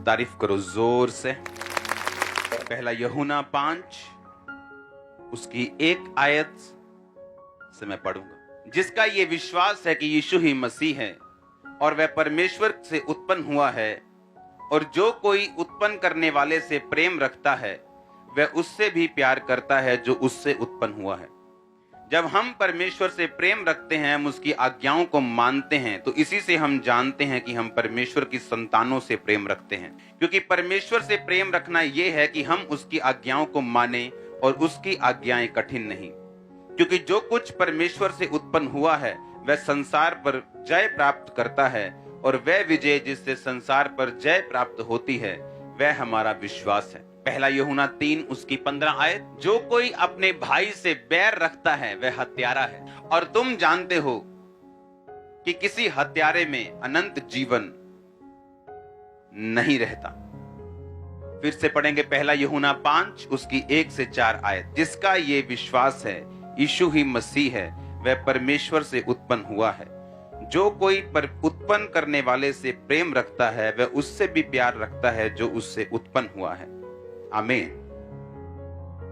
तारीफ करो जोर से। पहला यूहन्ना 5 उसकी 1 आयत से मैं पढ़ूंगा। जिसका ये विश्वास है कि यीशु ही मसीह है और वह परमेश्वर से उत्पन्न हुआ है, और जो कोई उत्पन्न करने वाले से प्रेम रखता है वह उससे भी प्यार करता है जो उससे उत्पन्न हुआ है। जब हम परमेश्वर से प्रेम रखते हैं, हम उसकी आज्ञाओं को मानते हैं, तो इसी से हम जानते हैं कि हम परमेश्वर की संतानों से प्रेम रखते हैं। क्योंकि परमेश्वर से प्रेम रखना यह है कि हम उसकी आज्ञाओं को माने और उसकी आज्ञाएं कठिन नहीं। क्योंकि जो कुछ परमेश्वर से उत्पन्न हुआ है वह संसार पर जय प्राप्त करता है, और वह विजय जिससे संसार पर जय प्राप्त होती है वह हमारा विश्वास है। पहला यूहन्ना 3 उसकी 15 आयत। जो कोई अपने भाई से बैर रखता है वह हत्यारा है, और तुम जानते हो कि किसी हत्यारे में अनंत जीवन नहीं रहता। फिर से पढ़ेंगे पहला यूहन्ना 5 उसकी 1 से 4 आयत। जिसका ये विश्वास है यीशु ही मसीह है, वह परमेश्वर से उत्पन्न हुआ है। जो कोई उत्पन्न करने वाले से प्रेम रखता है वह उससे भी प्यार रखता है जो उससे उत्पन्न हुआ है। आमीन।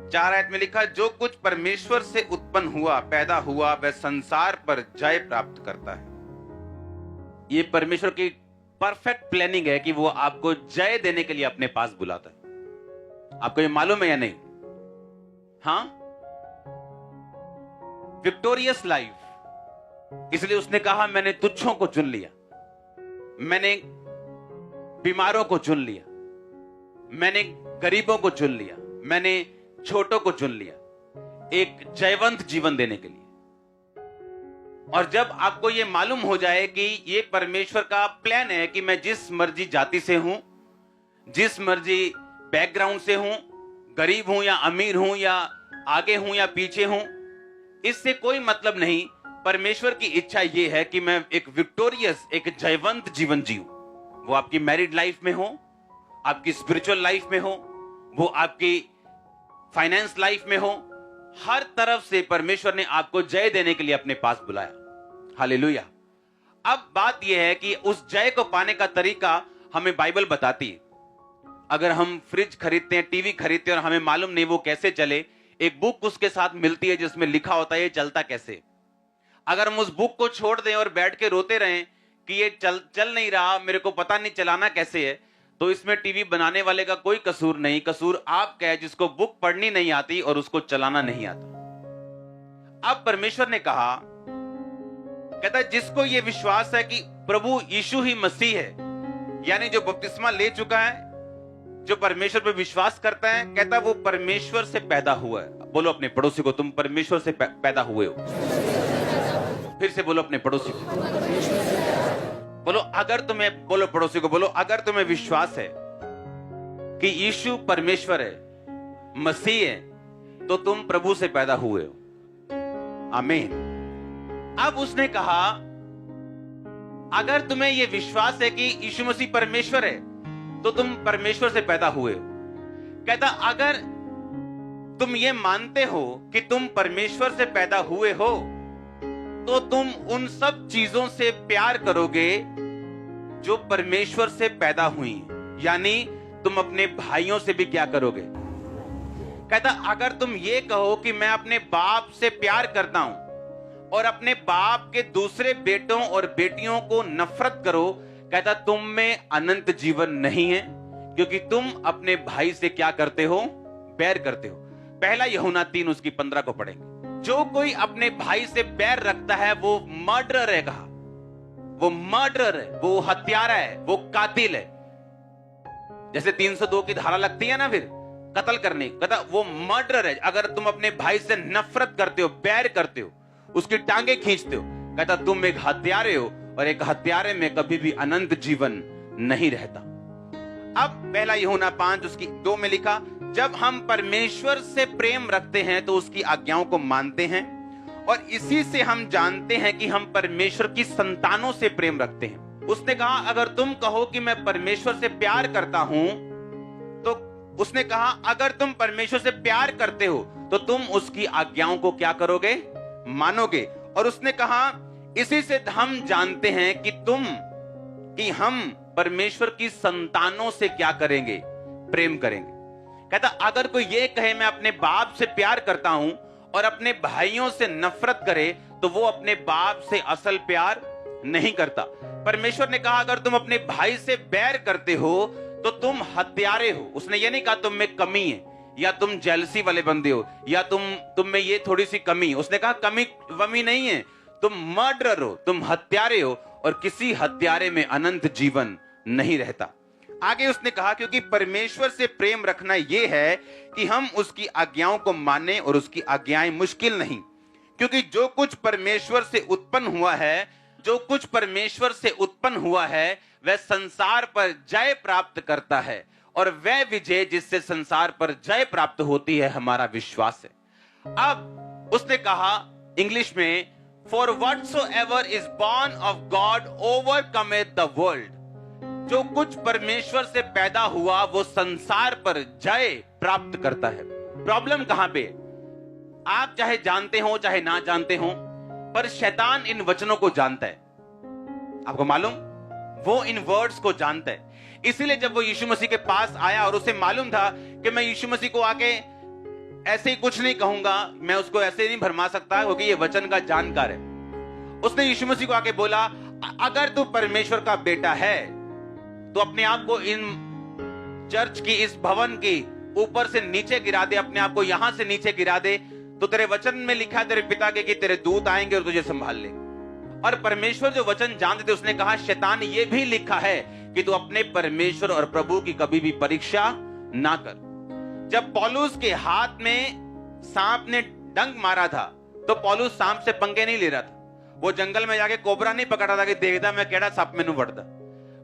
4 आयत में लिखा, जो कुछ परमेश्वर से उत्पन्न हुआ पैदा हुआ वह संसार पर जय प्राप्त करता है। ये परमेश्वर की परफेक्ट प्लानिंग है कि वो आपको जय देने के लिए अपने पास बुलाता है। आपको ये मालूम है या नहीं? हाँ, विक्टोरियस लाइफ। इसलिए उसने कहा, मैंने तुच्छों को चुन लिया, मैंने बीमारों को चुन लिया, मैंने गरीबों को चुन लिया, मैंने छोटों को चुन लिया, एक जयवंत जीवन देने के लिए। और जब आपको यह मालूम हो जाए कि यह परमेश्वर का प्लान है कि मैं जिस मर्जी जाति से हूं, जिस मर्जी बैकग्राउंड से हूं, गरीब हूं या अमीर हूं या आगे हूं या पीछे हूं, इससे कोई मतलब नहीं। परमेश्वर की इच्छा यह है कि मैं एक विक्टोरियस, एक जयवंत जीवन जीऊं। वो आपकी मैरिड लाइफ में हो, आपकी स्पिरिचुअल लाइफ में हो, वो आपकी फाइनेंस लाइफ में हो, हर तरफ से परमेश्वर ने आपको जय देने के लिए अपने पास बुलाया। हालेलुया। अब बात यह है कि उस जय को पाने का तरीका हमें बाइबल बताती है। अगर हम फ्रिज खरीदते हैं, टीवी खरीदते हैं और हमें मालूम नहीं वो कैसे चले, एक बुक उसके साथ मिलती है जिसमें लिखा होता है ये चलता कैसे। अगर हम उस बुक को छोड़ दें और बैठ के रोते रहें कि ये चल नहीं रहा, मेरे को पता नहीं चलाना कैसे है, तो इसमें टीवी बनाने वाले का कोई कसूर नहीं। कसूर आपका है जिसको बुक पढ़नी नहीं आती और उसको चलाना नहीं आता। अब परमेश्वर ने कहा, कहता है जिसको ये विश्वास है कि प्रभु यीशु ही मसीह है, यानी जो बपतिस्मा ले चुका है, जो परमेश्वर पे विश्वास करता है, कहता वो परमेश्वर से पैदा हुआ है। बोलो अपने पड़ोसी को, तुम परमेश्वर से पैदा हुए हो। फिर से बोलो अपने पड़ोसी को, बोलो अगर तुम्हें, बोलो पड़ोसी को, बोलो अगर तुम्हें विश्वास है कि यीशु परमेश्वर है, मसीह है, तो तुम प्रभु से पैदा हुए हो। आमीन। अब उसने कहा, अगर तुम्हें यह विश्वास है कि यीशु मसीह परमेश्वर है तो तुम परमेश्वर से पैदा हुए हो। कहता अगर तुम ये मानते हो कि तुम परमेश्वर से पैदा हुए हो तो तुम उन सब चीजों से प्यार करोगे जो परमेश्वर से पैदा हुई, यानी तुम अपने भाइयों से भी क्या करोगे। कहता अगर तुम ये कहो कि मैं अपने बाप से प्यार करता हूं और अपने बाप के दूसरे बेटों और बेटियों को नफरत करो, कहता तुम में अनंत जीवन नहीं है, क्योंकि तुम अपने भाई से क्या करते हो, बैर करते हो। पहला यूहन्ना 3 उसकी 15 को पढ़ेंगे। जो कोई अपने भाई से बैर रखता है वो मर्डरर है, कहा वो मर्डरर है, वो हत्यारा है, वो कातिल है। जैसे 302 की धारा लगती है ना फिर कत्ल करने, कहता वो मर्डरर है। अगर तुम अपने भाई से नफरत करते हो, बैर करते हो, उसकी टांगे खींचते हो, कहता तुम एक हत्यारे हो, और एक हत्यारे में कभी भी अनंत जीवन नहीं रहता। अब पहला यूहन्ना 5 उसकी 2 में लिखा, जब हम परमेश्वर से प्रेम रखते हैं तो उसकी आज्ञाओं को मानते हैं, और इसी से हम जानते हैं कि हम परमेश्वर की संतानों से प्रेम रखते हैं। उसने कहा अगर तुम कहो कि मैं परमेश्वर से प्यार करता हूं, तो उसने कहा अगर तुम परमेश्वर से प्यार करते हो तो तुम उसकी आज्ञाओं को क्या करोगे, मानोगे। और उसने कहा इसी से हम जानते हैं कि हम परमेश्वर की संतानों से क्या करेंगे? प्रेम करेंगे। कहता अगर कोई ये कहे मैं अपने बाप से प्यार करता हूं और अपने भाइयों से नफरत करे तो वो अपने बाप से असल प्यार नहीं करता। परमेश्वर ने कहा अगर तुम अपने भाई से बैर करते हो तो तुम हत्यारे हो। उसने ये नहीं कहा तुम में कमी है या तुम जेलसी वाले बंदे हो या तुम में ये थोड़ी सी कमी है। उसने कहा कमी वमी नहीं है, तुम मर्डरर हो, तुम हत्यारे हो और किसी हत्यारे में अनंत जीवन नहीं रहता। आगे उसने कहा क्योंकि परमेश्वर से प्रेम रखना यह है कि हम उसकी आज्ञाओं को माने और उसकी आज्ञाएं मुश्किल नहीं, क्योंकि जो कुछ परमेश्वर से उत्पन्न हुआ है वह संसार पर जय प्राप्त करता है और वह विजय जिससे संसार पर जय प्राप्त होती है हमारा विश्वास है। अब उसने कहा इंग्लिश में For whatsoever is born of God overcometh the world। जो कुछ परमेश्वर से पैदा हुआ वो संसार पर जय प्राप्त करता है। प्रॉब्लम कहां पे? आप चाहे जानते हो चाहे ना जानते हो, पर शैतान इन वचनों को जानता है। आपको मालूम, वो इन वर्ड्स को जानता है। इसीलिए जब वो यीशु मसीह के पास आया और उसे मालूम था कि मैं यीशु मसीह को आके ऐसे ही कुछ नहीं कहूंगा, मैं उसको ऐसे नहीं भरमा सकता क्योंकि ये वचन का जानकार है। उसने यीशु मसीह को आके बोला अगर तू परमेश्वर का बेटा है तो अपने आप को इन चर्च की इस भवन की ऊपर से नीचे गिरा दे, अपने आप को यहां से नीचे गिरा दे, तो तेरे वचन में लिखा है तेरे पिता के कि तेरे दूत आएंगे और तुझे संभाल लेंगे। और परमेश्वर जो वचन जानते थे उसने कहा शैतान ये भी लिखा है कि तू अपने परमेश्वर और प्रभु की कभी भी परीक्षा ना कर। जब पौलुस के हाथ में सांप ने डंक मारा था तो पौलुस सांप से पंगे नहीं ले रहा था, वो जंगल में जाके कोबरा नहीं पकड़ा था कि देखता मैं केड़ा सांप मैनू वड़दा।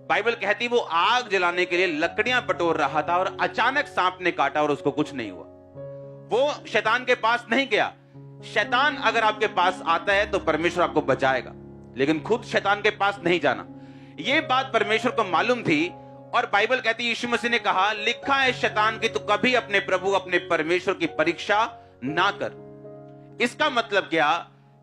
बाइबल कहती वो आग जलाने के लिए लकड़ियां बटोर रहा था और अचानक सांप ने काटा और उसको कुछ नहीं हुआ। वो शैतान के पास नहीं गया। शैतान अगर आपके पास आता है तो परमेश्वर आपको बचाएगा, लेकिन खुद शैतान के पास नहीं जाना। ये बात परमेश्वर को मालूम थी और बाइबल कहती यीशु मसीह ने कहा लिखा है शैतान की तू कभी अपने प्रभु अपने परमेश्वर की परीक्षा ना कर। इसका मतलब क्या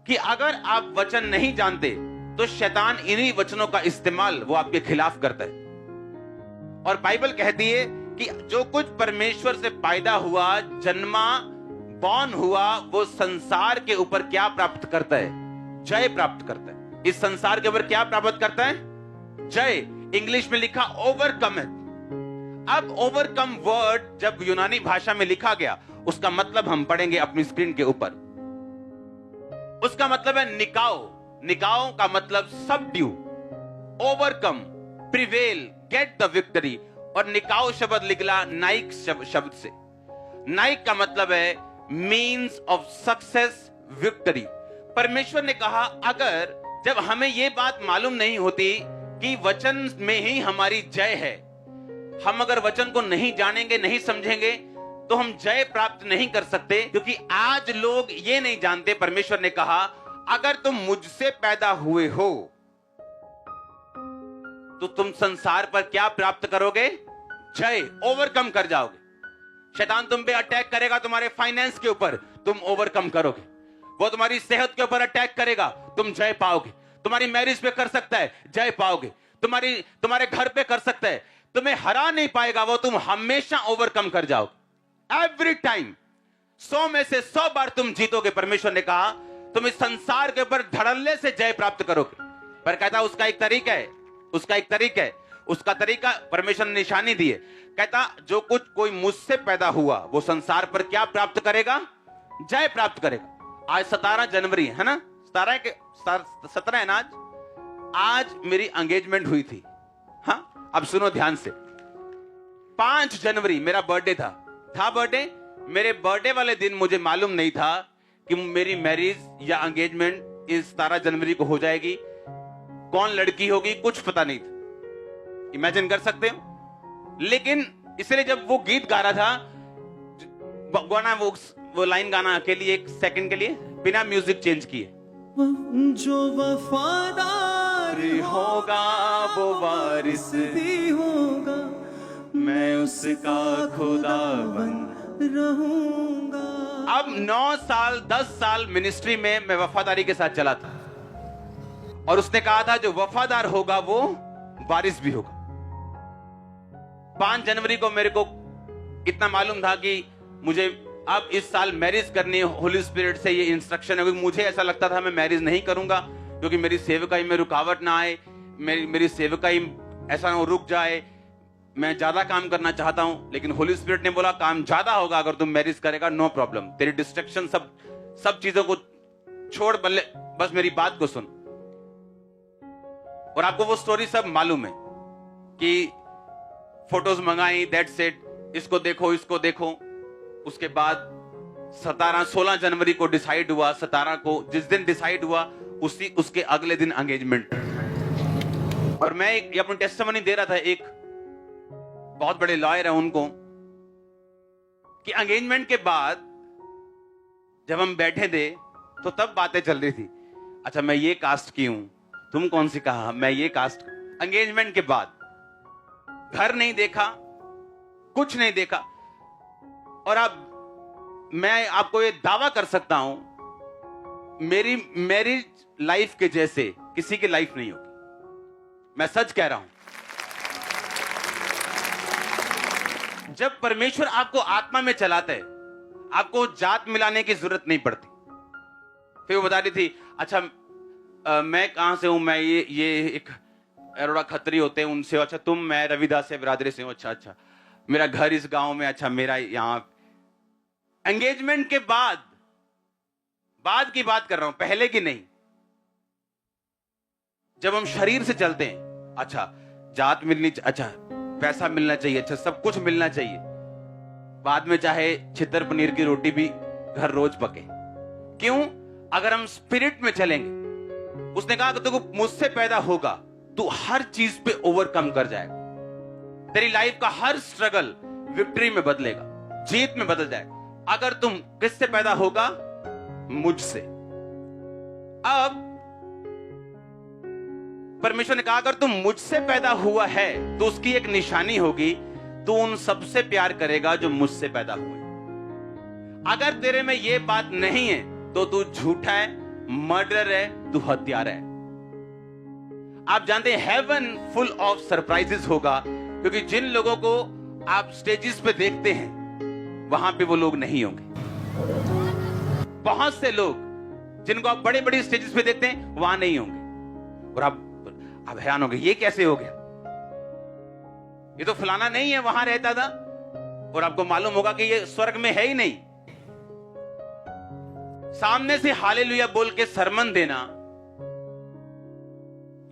कि अगर आप वचन नहीं जानते तो शैतान इन्हीं वचनों का इस्तेमाल वो आपके खिलाफ करता है। और बाइबल कहती है कि जो कुछ परमेश्वर से पैदा हुआ, जन्मा, बॉर्न हुआ, वो संसार के ऊपर क्या प्राप्त करता है? जय प्राप्त करता है। इस संसार के ऊपर क्या प्राप्त करता है? जय। इंग्लिश में लिखा ओवरकम है। अब ओवरकम वर्ड जब यूनानी भाषा में लिखा गया उसका मतलब हम पढ़ेंगे अपनी स्क्रीन के ऊपर। उसका मतलब है निकाओ। निकाओ का मतलब subdue, overcome, prevail, get the victory. और निकाओ शब्द निकला नाइक शब्द से। नाइक का मतलब है मीन्स ऑफ सक्सेस, विक्ट्री। परमेश्वर ने कहा अगर जब हमें यह बात मालूम नहीं होती कि वचन में ही हमारी जय है, हम अगर वचन को नहीं जानेंगे, नहीं समझेंगे तो हम जय प्राप्त नहीं कर सकते। क्योंकि आज लोग ये नहीं जानते। परमेश्वर ने कहा अगर तुम मुझसे पैदा हुए हो तो तुम संसार पर क्या प्राप्त करोगे? जय, ओवरकम कर जाओगे। शैतान तुम पे अटैक करेगा, तुम्हारे फाइनेंस के ऊपर, तुम ओवरकम करोगे। वो तुम्हारी सेहत के ऊपर अटैक करेगा, तुम जय पाओगे। तुम्हारी मैरिज पे कर सकता है, जय पाओगे। तुम्हारे घर पे कर सकता है, तुम्हें हरा नहीं पाएगा वो, तुम हमेशा ओवरकम कर जाओगे। एवरी टाइम 100 में से 100 बार तुम जीतोगे। परमेश्वर ने कहा तुम इस संसार के ऊपर धड़ल्ले से जय प्राप्त करोगे। पर कहता उसका एक तरीका है, उसका तरीका परमेश्वर ने निशानी दी है। कहता जो कुछ कोई मुझसे पैदा हुआ वो संसार पर क्या प्राप्त करेगा? जय प्राप्त करेगा। आज 17 जनवरी है ना, 17 है ना आज मेरी एंगेजमेंट हुई थी। हाँ, अब सुनो ध्यान से। 5 जनवरी मेरा बर्थडे था बर्थडे। मेरे बर्थडे वाले दिन मुझे मालूम नहीं था कि मेरी मैरिज या एंगेजमेंट इस 17 जनवरी को हो जाएगी। कौन लड़की होगी कुछ पता नहीं था। इमेजिन कर सकते हो। लेकिन इसलिए जब वो गीत गा रहा था, गाना वो लाइन गाना अकेली 1 सेकंड के लिए बिना म्यूजिक चेंज किए, जो वफादार होगा वो वारिस भी होगा, मैं उसका खुदा बन रहूंगा। अब 9 साल 10 साल मिनिस्ट्री में मैं वफादारी के साथ चला था और उसने कहा था जो वफादार होगा वो वारिस भी होगा। 5 जनवरी को मेरे को इतना मालूम था कि मुझे अब इस साल मैरिज करनी है, होली स्पिरिट से ये इंस्ट्रक्शन है। क्योंकि मुझे ऐसा लगता था मैं मैरिज नहीं करूंगा क्योंकि मेरी सेवकाई में रुकावट ना आए, मेरी सेवकाई ऐसा ना रुक जाए, मैं ज्यादा काम करना चाहता हूं। लेकिन होली स्पिरिट ने बोला काम ज्यादा होगा अगर तुम मैरिज करेगा, नो प्रॉब्लम, तेरी डिस्ट्रक्शन सब चीजों को छोड़, बस मेरी बात को सुन। और आपको वो स्टोरी सब मालूम है कि फोटोज मंगाई, दैट्स इट, इसको देखो। उसके बाद 16 जनवरी को डिसाइड हुआ, 17 को जिस दिन डिसाइड हुआ उसके अगले दिन एंगेजमेंट। और मैं ये अपनी टेस्टिमनी दे रहा था, एक बहुत बड़े लॉयर है उनको, कि एंगेजमेंट के बाद जब हम बैठे थे तो तब बातें चल रही थी, अच्छा मैं ये कास्ट की हूं, तुम कौन सी कहा, मैं ये कास्ट। एंगेजमेंट के बाद घर नहीं देखा, कुछ नहीं देखा। और अब मैं आपको ये दावा कर सकता हूं, मेरी मैरिज लाइफ के जैसे किसी की लाइफ नहीं होगी, मैं सच कह रहा हूं। जब परमेश्वर आपको आत्मा में चलाता है, आपको जात मिलाने की जरूरत नहीं पड़ती। फिर वो बता रही थी, अच्छा मैं कहां से हूं, मैं ये एक अरोड़ा खत्री होते हैं उनसे, अच्छा तुम, मैं रविदास से बिरादरी से हूं, अच्छा मेरा घर इस गांव में, अच्छा मेरा यहां। एंगेजमेंट के बाद की बात कर रहा हूं, पहले की नहीं। जब हम शरीर से चलते हैं, अच्छा जात मिलनी, अच्छा पैसा मिलना चाहिए, अच्छा सब कुछ मिलना चाहिए, बाद में चाहे छितर पनीर की रोटी भी घर रोज पके। क्यों? अगर हम स्पिरिट में चलेंगे। उसने कहा कि तू मुझसे पैदा होगा, तू हर चीज पे ओवरकम कर जाएगा, तेरी लाइफ का हर स्ट्रगल विक्ट्री में बदलेगा, जीत में बदल जाएगा। अगर तुम किससे पैदा होगा? मुझसे। अब परमेश्वर ने कहा अगर तुम मुझसे पैदा हुआ है तो उसकी एक निशानी होगी, तू उन सबसे प्यार करेगा जो मुझसे पैदा हुए। अगर तेरे में यह बात नहीं है तो तू झूठा है, मर्डर है, तू हत्यारा है। आप जानते हैं हेवन फुल ऑफ सरप्राइजेस होगा, क्योंकि जिन लोगों को आप स्टेजेस पे देखते हैं वहां पे वो लोग नहीं होंगे। बहुत से लोग जिनको आप बड़े बड़े स्टेजेस पे देखते हैं वहां नहीं होंगे। और आप हैरान होंगे, ये कैसे हो गया, ये तो फलाना नहीं है, वहां रहता था। और आपको मालूम होगा कि ये स्वर्ग में है ही नहीं। सामने से हालेलुया बोल के सरमन देना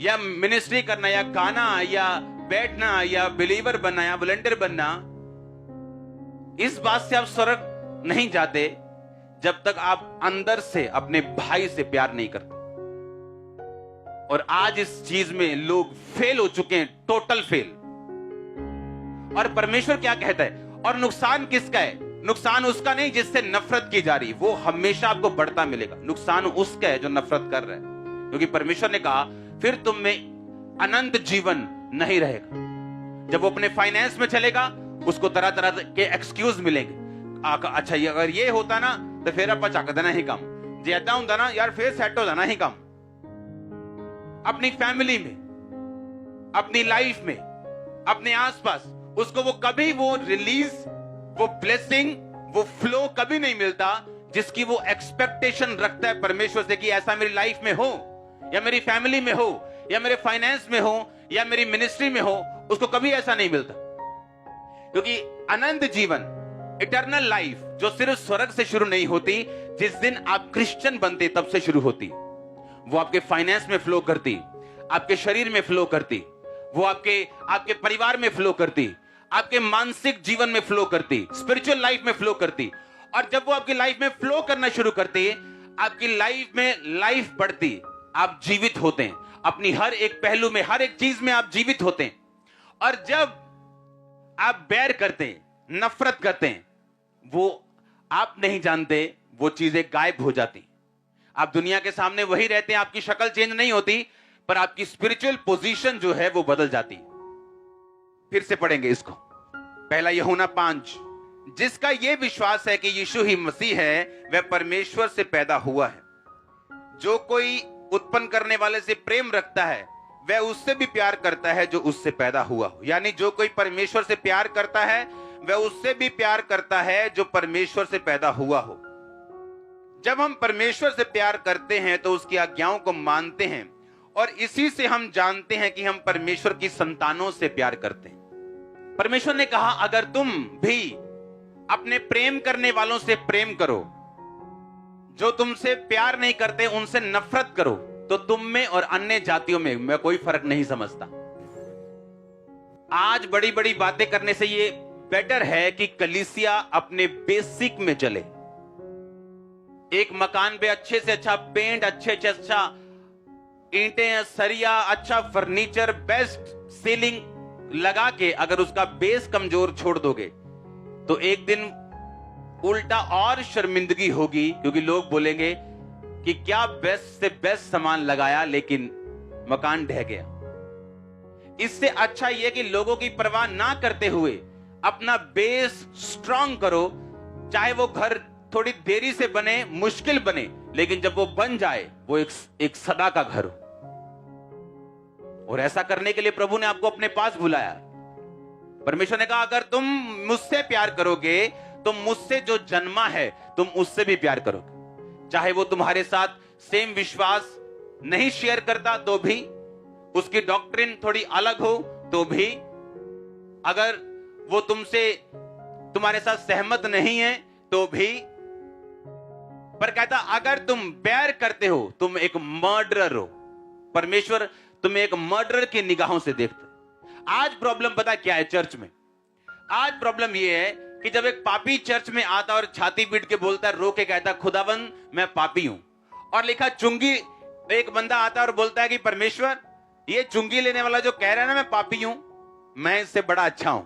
या मिनिस्ट्री करना या गाना या बैठना या बिलीवर बनना या वॉलंटियर बनना, इस बात से आप स्वर्ग नहीं जाते जब तक आप अंदर से अपने भाई से प्यार नहीं करते। और आज इस चीज में लोग फेल हो चुके हैं, टोटल फेल। और परमेश्वर क्या कहता है? और नुकसान किसका है? नुकसान उसका नहीं जिससे नफरत की जा रही, वो हमेशा आपको बढ़ता मिलेगा। नुकसान उसका है जो नफरत कर रहा है, क्योंकि परमेश्वर ने कहा फिर तुम में अनंत जीवन नहीं रहेगा। जब वो अपने फाइनेंस में चलेगा, उसको तरह तरह के एक्सक्यूज मिलेंगे। अच्छा ये अगर ये होता ना तो फिर आप चाक देना ही कम, ज्यादा होता ना यार फिर सेट हो जाना ही कम। अपनी फैमिली में, अपनी लाइफ में, अपने आसपास, उसको वो कभी वो रिलीज, वो ब्लेसिंग, वो फ्लो कभी नहीं मिलता जिसकी वो एक्सपेक्टेशन रखता है परमेश्वर से कि ऐसा मेरी लाइफ में हो, या मेरी फैमिली में हो, या मेरे फाइनेंस में हो, या मेरी मिनिस्ट्री में हो। उसको कभी ऐसा नहीं मिलता, क्योंकि अनंत जीवन, इटर्नल लाइफ, जो सिर्फ स्वर्ग से शुरू नहीं होती, जिस दिन आप क्रिश्चियन बनते तब से शुरू होती। वो आपके फाइनेंस में फ्लो करती, आपके शरीर में फ्लो करती, वो आपके परिवार में फ्लो करती, आपके मानसिक जीवन में फ्लो करती, स्पिरिचुअल लाइफ में फ्लो करती। और जब वो आपकी लाइफ में फ्लो करना शुरू करती है, आपकी लाइफ में लाइफ बढ़ती, आप जीवित होते हैं, अपनी हर एक पहलू में, हर एक चीज में आप जीवित होते हैं। और जब आप बैर करते हैं, नफरत करते हैं, वो आप नहीं जानते वो चीजें गायब हो जाती। आप दुनिया के सामने वही रहते हैं, आपकी शक्ल चेंज नहीं होती, पर आपकी स्पिरिचुअल पोजीशन जो है वो बदल जाती। फिर से पढ़ेंगे इसको, पहला यूहन्ना 5। जिसका यह विश्वास है कि यीशु ही मसीह है, वह परमेश्वर से पैदा हुआ है। जो कोई उत्पन्न करने वाले से प्रेम रखता है, वह उससे भी प्यार करता है जो उससे पैदा हुआ हो। यानी जो कोई परमेश्वर से प्यार करता है वह उससे भी प्यार करता है जो परमेश्वर से पैदा हुआ हो। जब हम परमेश्वर से प्यार करते हैं तो उसकी आज्ञाओं को मानते हैं और इसी से हम जानते हैं कि हम परमेश्वर की संतानों से प्यार करते हैं। परमेश्वर ने कहा अगर तुम भी अपने प्रेम करने वालों से प्रेम करो, जो तुमसे प्यार नहीं करते उनसे नफरत करो, तो तुम में और अन्य जातियों में मैं कोई फर्क नहीं समझता। आज बड़ी बड़ी बातें करने से ये बेटर है कि कलीसिया अपने बेसिक में चले। एक मकान पे अच्छे से अच्छा पेंट, अच्छे से अच्छा ईंटें, सरिया, अच्छा फर्नीचर, बेस्ट सीलिंग लगा के अगर उसका बेस कमजोर छोड़ दोगे तो एक दिन उल्टा और शर्मिंदगी होगी, क्योंकि लोग बोलेंगे कि क्या बेस्ट से बेस्ट सामान लगाया लेकिन मकान ढह गया। इससे अच्छा यह कि लोगों की परवाह ना करते हुए अपना बेस स्ट्रांग करो, चाहे वो घर थोड़ी देरी से बने, मुश्किल बने, लेकिन जब वो बन जाए वो एक सदा का घर हो। और ऐसा करने के लिए प्रभु ने आपको अपने पास बुलाया। परमेश्वर ने कहा अगर तुम मुझसे प्यार करोगे तो मुझसे जो जन्मा है तुम उससे भी प्यार करोगे। चाहे वो तुम्हारे साथ सेम विश्वास नहीं शेयर करता तो भी, उसकी डॉक्ट्रिन थोड़ी अलग हो तो भी, अगर वो तुम्हारे साथ सहमत नहीं है तो भी, पर कहता अगर तुम बैर करते हो तुम एक मर्डरर हो। परमेश्वर तुम्हें एक मर्डरर की निगाहों से देखते। आज प्रॉब्लम पता क्या है चर्च में? आज प्रॉब्लम यह है कि जब एक पापी चर्च में आता और छाती पीट के बोलता है, रो के कहता खुदावन मैं पापी हूं, और लिखा चुंगी, एक बंदा आता और बोलता है कि परमेश्वर ये चुंगी लेने वाला जो कह रहा है ना मैं पापी हूं, मैं इससे बड़ा अच्छा हूं।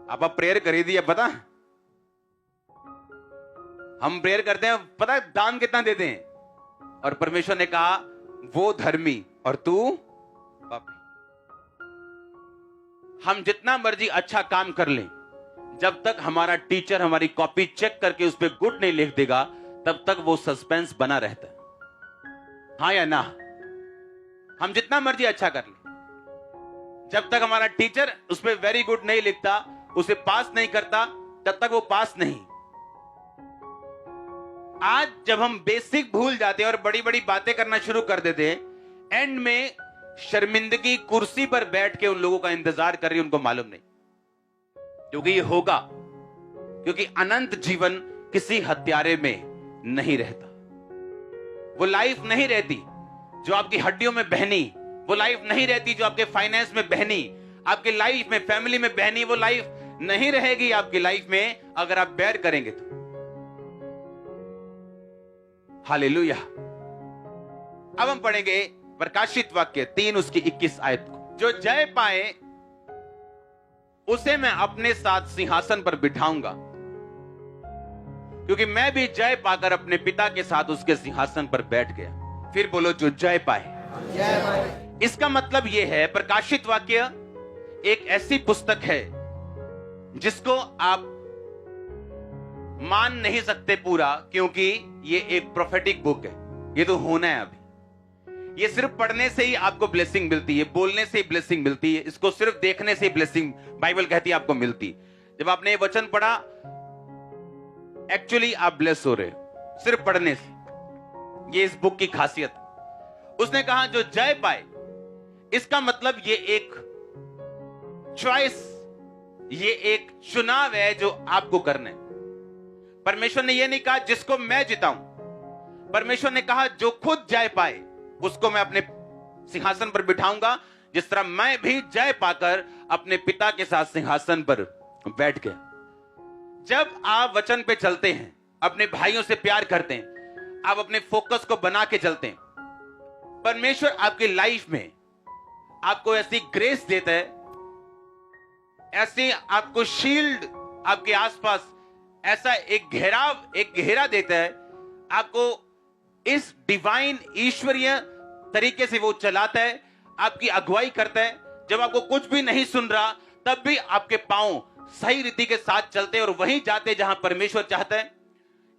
आप प्रेयर करी दी है पता? हम प्रेयर करते हैं, पता दान कितना देते हैं, और परमेश्वर ने कहा वो धर्मी और तू पापी। हम जितना मर्जी अच्छा काम कर लें, जब तक हमारा टीचर हमारी कॉपी चेक करके उस पर गुड नहीं लिख देगा तब तक वो सस्पेंस बना रहता है। हाँ या ना? हम जितना मर्जी अच्छा कर लें, जब तक हमारा टीचर उस पर वेरी गुड नहीं लिखता, उसे पास नहीं करता, तब तक वो पास नहीं। आज जब हम बेसिक भूल जाते हैं और बड़ी बड़ी बातें करना शुरू कर देते हैं, एंड में शर्मिंदगी कुर्सी पर बैठ के उन लोगों का इंतजार कर रही है, उनको मालूम नहीं। क्योंकि ये होगा, क्योंकि अनंत जीवन किसी हत्यारे में नहीं रहता। वो लाइफ नहीं रहती जो आपकी हड्डियों में बहनी, वो लाइफ नहीं रहती जो आपके फाइनेंस में बहनी, आपकी लाइफ में, फैमिली में बहनी, वो लाइफ नहीं रहेगी आपकी लाइफ में अगर आप बैर करेंगे तो। हालेलुया। अब हम पढ़ेंगे प्रकाशित वाक्य 3 उसकी 21 आयत को। जो जय पाए उसे मैं अपने साथ सिंहासन पर बिठाऊंगा, क्योंकि मैं भी जय पाकर अपने पिता के साथ उसके सिंहासन पर बैठ गया। फिर बोलो जो जय पाए। इसका मतलब यह है, प्रकाशित वाक्य एक ऐसी पुस्तक है जिसको आप मान नहीं सकते पूरा, क्योंकि ये एक प्रोफेटिक बुक है। ये तो होना है अभी। ये सिर्फ पढ़ने से ही आपको ब्लेसिंग मिलती है, बोलने से ही ब्लेसिंग मिलती है, इसको सिर्फ देखने से ही ब्लेसिंग बाइबल कहती है आपको मिलती। जब आपने ये वचन पढ़ा, एक्चुअली आप ब्लेस हो रहे हो सिर्फ पढ़ने से। ये इस बुक की खासियत। उसने कहा जो जय पाए, इसका मतलब ये एक चॉइस, ये एक चुनाव है जो आपको करना है। परमेश्वर ने यह नहीं कहा जिसको मैं जिताऊं, परमेश्वर ने कहा जो खुद जय पाए उसको मैं अपने सिंहासन पर बिठाऊंगा, जिस तरह मैं भी जय पाकर अपने पिता के साथ सिंहासन पर बैठ गया। जब आप वचन पे चलते हैं, अपने भाइयों से प्यार करते हैं, आप अपने फोकस को बना के चलते हैं, परमेश्वर आपकी लाइफ में आपको ऐसी ग्रेस देता है, ऐसी आपको शील्ड आपके आसपास, ऐसा एक घेरा देता है आपको। इस डिवाइन ईश्वरीय तरीके से वो चलाता है, आपकी अगुवाई करता है। जब आपको कुछ भी नहीं सुन रहा तब भी आपके पांव सही रीति के साथ चलते हैं और वहीं जाते जहां परमेश्वर चाहता है।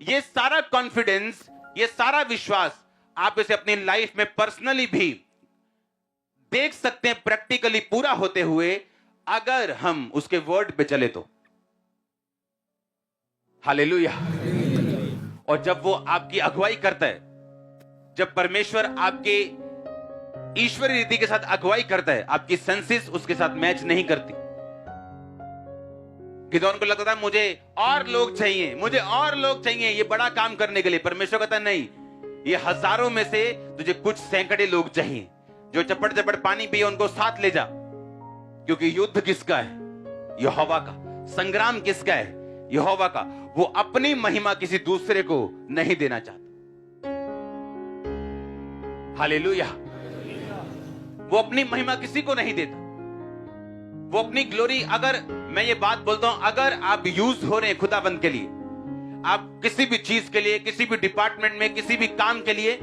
ये सारा कॉन्फिडेंस, ये सारा विश्वास आप इसे अपनी लाइफ में पर्सनली भी देख सकते हैं प्रैक्टिकली पूरा होते हुए, अगर हम उसके वर्ड पे चले तो। हालेलुया। और जब वो आपकी अगुवाई करता है, जब परमेश्वर आपके ईश्वरीय रीति के साथ अगुवाई करता है, आपकी सेंसेस उसके साथ मैच नहीं करती। गिदोन को लगता था मुझे और लोग चाहिए, मुझे और लोग चाहिए ये बड़ा काम करने के लिए। परमेश्वर कहता नहीं, ये हजारों में से तुझे कुछ सैकड़े लोग चाहिए जो चपड़ चपड़ पानी पिए, उनको साथ ले जा। क्योंकि युद्ध किसका है? यहोवा का। संग्राम किसका है? यहोवा का। वो अपनी महिमा किसी दूसरे को नहीं देना चाहता। हालेलुया। वो अपनी महिमा किसी को नहीं देता। वो अपनी ग्लोरी, अगर मैं ये बात बोलता हूं, अगर आप यूज हो रहे हैं खुदाबंद के लिए, आप किसी भी चीज के लिए, किसी भी डिपार्टमेंट में, किसी भी काम के लिए,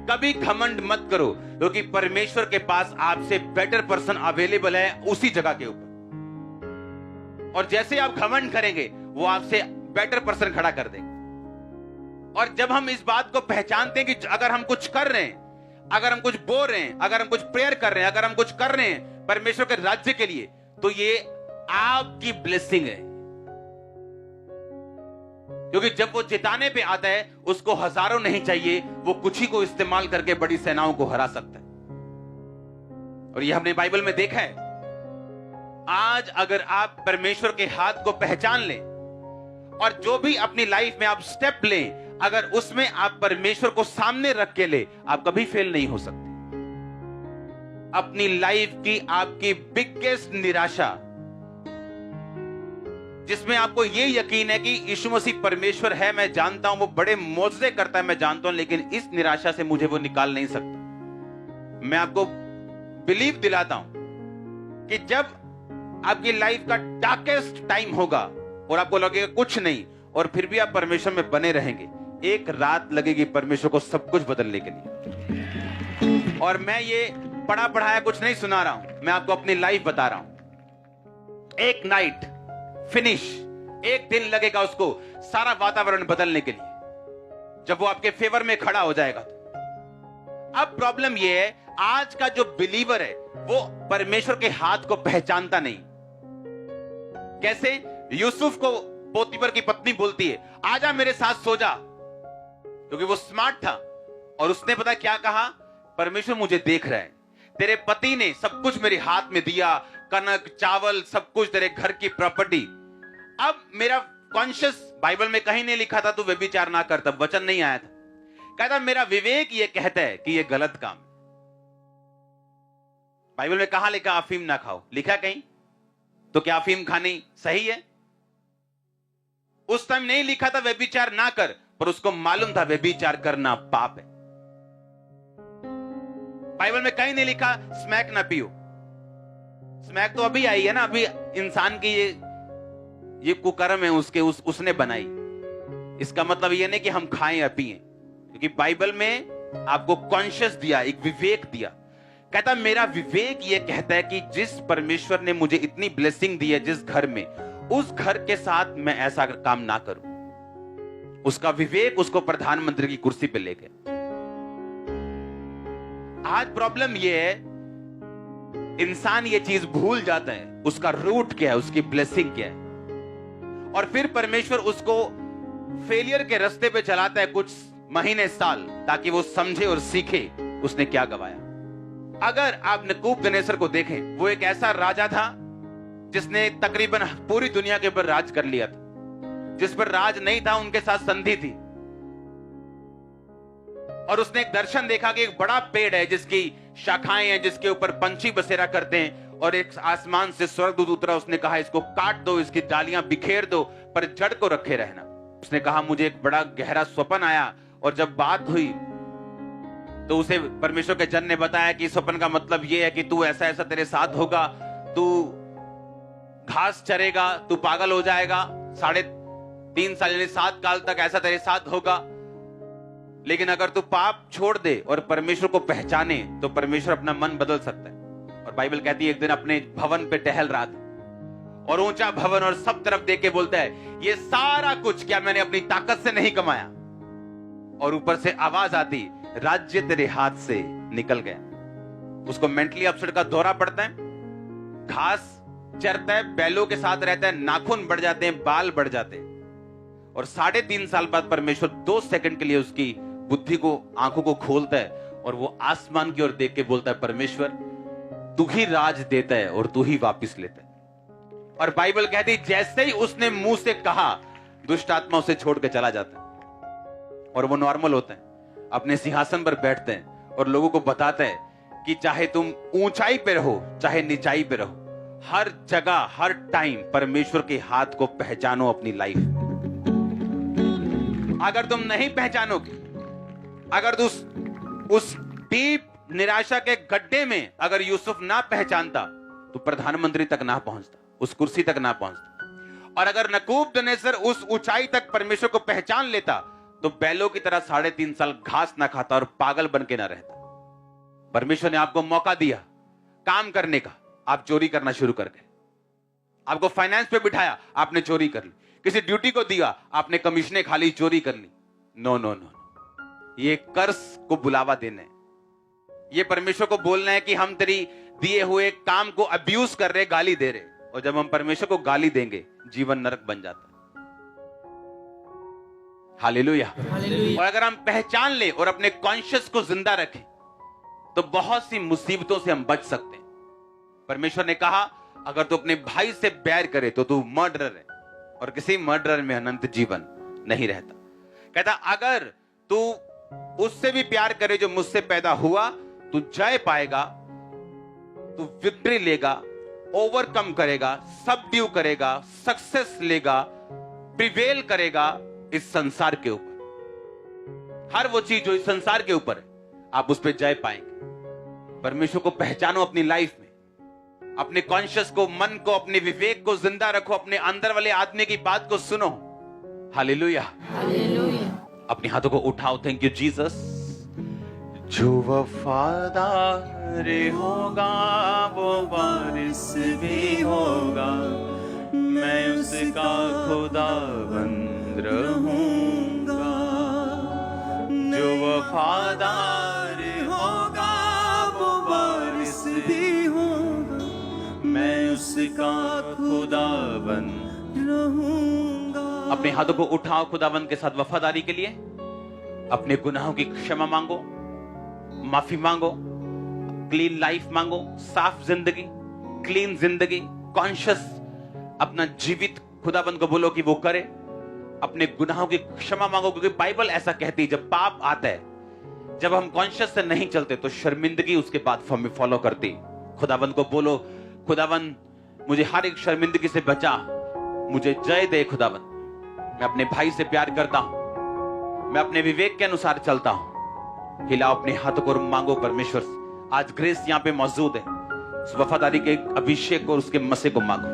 कभी घमंड मत करो, क्योंकि परमेश्वर के पास आपसे बेटर पर्सन अवेलेबल है उसी जगह के ऊपर। और जैसे आप घमंड करेंगे, वो आपसे बेटर पर्सन खड़ा कर देंगे। और जब हम इस बात को पहचानते हैं कि अगर हम कुछ कर रहे हैं, अगर हम कुछ बोल रहे हैं, अगर हम कुछ प्रेयर कर रहे हैं, अगर हम कुछ कर रहे हैं परमेश्वर के राज्य के लिए, तो ये आपकी ब्लेसिंग है। क्योंकि जब वो जिताने पे आता है, उसको हजारों नहीं चाहिए, वो कुछ ही को इस्तेमाल करके बड़ी सेनाओं को हरा सकता है। और ये हमने बाइबल में देखा है। आज अगर आप परमेश्वर के हाथ को पहचान लें और जो भी अपनी लाइफ में आप स्टेप लें, अगर उसमें आप परमेश्वर को सामने रख के ले, आप कभी फेल नहीं हो सकते। अपनी लाइफ की आपकी बिगेस्ट निराशा, जिसमें आपको यह यकीन है कि यीशु मसीह परमेश्वर है, मैं जानता हूं वो बड़े मौजज़े करता है, मैं जानता हूं, लेकिन इस निराशा से मुझे वो निकाल नहीं सकता। मैं आपको बिलीव दिलाता हूं कि जब आपकी लाइफ का डार्केस्ट टाइम होगा और आपको लगेगा कुछ नहीं, और फिर भी आप परमेश्वर में बने रहेंगे, एक रात लगेगी परमेश्वर को सब कुछ बदलने के लिए। और मैं ये पढ़ा पढ़ाया कुछ नहीं सुना रहा हूं, मैं आपको अपनी लाइफ बता रहा हूं। एक नाइट फिनिश, एक दिन लगेगा उसको सारा वातावरण बदलने के लिए, जब वो आपके फेवर में खड़ा हो जाएगा। अब प्रॉब्लम ये है, आज का जो बिलीवर है वो परमेश्वर के हाथ को पहचानता नहीं। कैसे? यूसुफ को पोतीफर की पत्नी बोलती है, आजा मेरे साथ सो जा, क्योंकि वो स्मार्ट था। और उसने पता क्या कहा? परमेश्वर मुझे देख रहा है, तेरे पति ने सब कुछ मेरे हाथ में दिया, कनक चावल सब कुछ, तेरे घर की प्रॉपर्टी। अब मेरा कॉन्शियस, बाइबल में कहीं नहीं लिखा था तू व्यभिचार ना कर, तब वचन नहीं आया था। कहता मेरा विवेक ये कहता है कि ये गलत काम। बाइबल में कहां लिखा अफीम ना खाओ? लिखा कहीं? तो क्या अफीम खानी सही है? उस टाइम नहीं लिखा था व्यभिचार ना कर, पर उसको मालूम था व्यभिचार करना पाप है। बाइबल में कहीं नहीं लिखा स्मैक ना पियो। स्मैक तो अभी आई है ना, अभी इंसान की ये कुकर्म है उसने बनाई। इसका मतलब ये नहीं कि हम खाएं या पिएं, क्योंकि बाइबल में आपको कॉन्शियस दिया, एक विवेक दिया। कहता मेरा विवेक ये कहता है कि जिस परमेश्वर ने मुझे इतनी ब्लेसिंग दी है जिस घर में, उस घर के साथ मैं ऐसा काम ना करूं। उसका विवेक उसको प्रधानमंत्री की कुर्सी पे ले गया। आज प्रॉब्लम ये है, इंसान ये चीज भूल जाता है, उसका रूट क्या है, उसकी ब्लेसिंग क्या है, और फिर परमेश्वर उसको फेलियर के रास्ते पे चलाता है कुछ महीने साल, ताकि वो समझे और सीखे उसने क्या गवाया। अगर आप नबूकदनेस्सर को देखें, वो एक ऐसा राजा था जिसने तकरीबन पूरी दुनिया के ऊपर राज कर लिया था। जिस पर राज नहीं था उनके साथ संधि थी। और उसने एक दर्शन देखा कि एक बड़ा पेड़ है जिसकी शाखाएं हैं, जिसके ऊपर पंछी बसेरा करते हैं, और एक आसमान से स्वर्गदूत उतरा। उसने कहा इसको काट दो, इसकी डालियां बिखेर दो, पर जड़ को रखे रहना। उसने कहा मुझे एक बड़ा गहरा स्वप्न आया, और जब बात हुई तो उसे परमेश्वर के जन ने बताया कि स्वप्न का मतलब यह है कि तू ऐसा ऐसा तेरे साथ होगा, तू घास चरेगा, तू पागल हो जाएगा, 3.5 साल यानी 7 काल तक ऐसा तेरे साथ होगा। लेकिन अगर तू पाप छोड़ दे और परमेश्वर को पहचाने तो परमेश्वर अपना मन बदल सकता है। और बाइबल कहती है एक दिन अपने भवन पे टहल रहा था, और ऊंचा भवन, और सब तरफ देख के बोलता है ये सारा कुछ क्या मैंने अपनी ताकत से नहीं कमाया? और ऊपर से आवाज आती, राज्य तेरे हाथ से निकल गया। उसको मेंटली अपसेट का दौरा पड़ता है, घास चरता है, बैलों के साथ रहता है, नाखून बढ़ जाते हैं, बाल बढ़ जाते हैं, और 3.5 साल बाद परमेश्वर 2 सेकंड के लिए उसकी बुद्धि को, आंखों को खोलता है और वो आसमान की ओर देख के बोलता है, परमेश्वर तू ही राज देता है और तू ही वापिस लेता है। और बाइबल कहती है जैसे ही उसने मुंह से कहा, दुष्ट आत्मा उसे छोड़ के चला जाता है और वो नॉर्मल होता है, अपने सिंहासन पर बैठते हैं और लोगों को बताता है कि चाहे तुम ऊंचाई पे रहो चाहे निचाई पे रहो, हर जगह हर टाइम परमेश्वर के हाथ को पहचानो अपनी लाइफ में। अगर तुम नहीं पहचानोगे, अगर उस डीप निराशा के गड्ढे में अगर यूसुफ ना पहचानता तो प्रधानमंत्री तक ना पहुंचता, उस कुर्सी तक ना पहुंचता। और अगर नबूकदनेस्सर उस ऊंचाई तक परमेश्वर को पहचान लेता तो बैलों की तरह 3.5 साल घास ना खाता और पागल बन के ना रहता। परमेश्वर ने आपको मौका दिया काम करने का, आप चोरी करना शुरू कर गए। आपको फाइनेंस पे बिठाया, आपने चोरी कर ली। किसी ड्यूटी को दिया, आपने कमीशनें खा ली, चोरी कर ली। नो नो नो, ये कर्ज को बुलावा देना है। ये परमेश्वर को बोलना है कि हम तेरी दिए हुए काम को अब्यूज कर रहे, गाली दे रहे। और जब हम परमेश्वर को गाली देंगे, जीवन नरक बन जाता है। हालेलुया। और अगर हम पहचान ले और अपने कॉन्शियस को जिंदा रखें तो बहुत सी मुसीबतों से हम बच सकते हैं। परमेश्वर ने कहा अगर तू अपने भाई से बैर करे तो तू मर्डरर है और किसी मर्डरर में अनंत जीवन नहीं रहता। कहता अगर तू उससे भी प्यार करे जो मुझसे पैदा हुआ, तू जय पाएगा, तू विक्ट्री लेगा, ओवरकम करेगा, सबड्यू करेगा, सक्सेस लेगा, प्रिवेल करेगा इस संसार के ऊपर। हर वो चीज जो इस संसार के ऊपर है, आप उस पर जय पाएंगे। परमेश्वर को पहचानो अपनी लाइफ में, अपने कॉन्शियस को, मन को, अपने विवेक को जिंदा रखो, अपने अंदर वाले आदमी की बात को सुनो। Hallelujah, hallelujah. अपने हाथों को उठाओ। Thank you Jesus. जो वफादार होगा वो वारिस भी होगा, मैं उसका खुदाबंद रहूंगा। जो वफादार होगा वो वारिस भी होगा, मैं उसका खुदाबंद रहूंगा। अपने हाथों को उठाओ खुदाबंद के साथ वफादारी के लिए। अपने गुनाहों की क्षमा मांगो, माफी मांगो, क्लीन लाइफ मांगो, साफ जिंदगी, क्लीन जिंदगी, कॉन्शियस अपना जीवित खुदाबंद को बोलो कि वो करे। अपने गुनाहों की क्षमा मांगो, क्योंकि बाइबल ऐसा कहती है जब पाप आता है, जब हम कॉन्शियस से नहीं चलते तो शर्मिंदगी उसके बाद हमें फॉलो करती। खुदाबंद को बोलो, खुदाबंद मुझे हर एक शर्मिंदगी से बचा, मुझे जय दे खुदाबंद। मैं अपने भाई से प्यार करता हूं, मैं अपने विवेक के अनुसार चलता हूं। हिलाओ अपने हाथों को और मांगो परमेश्वर से। आज ग्रेस यहां पे मौजूद है, उस वफादारी के अभिषेक और उसके मसे को मांगो।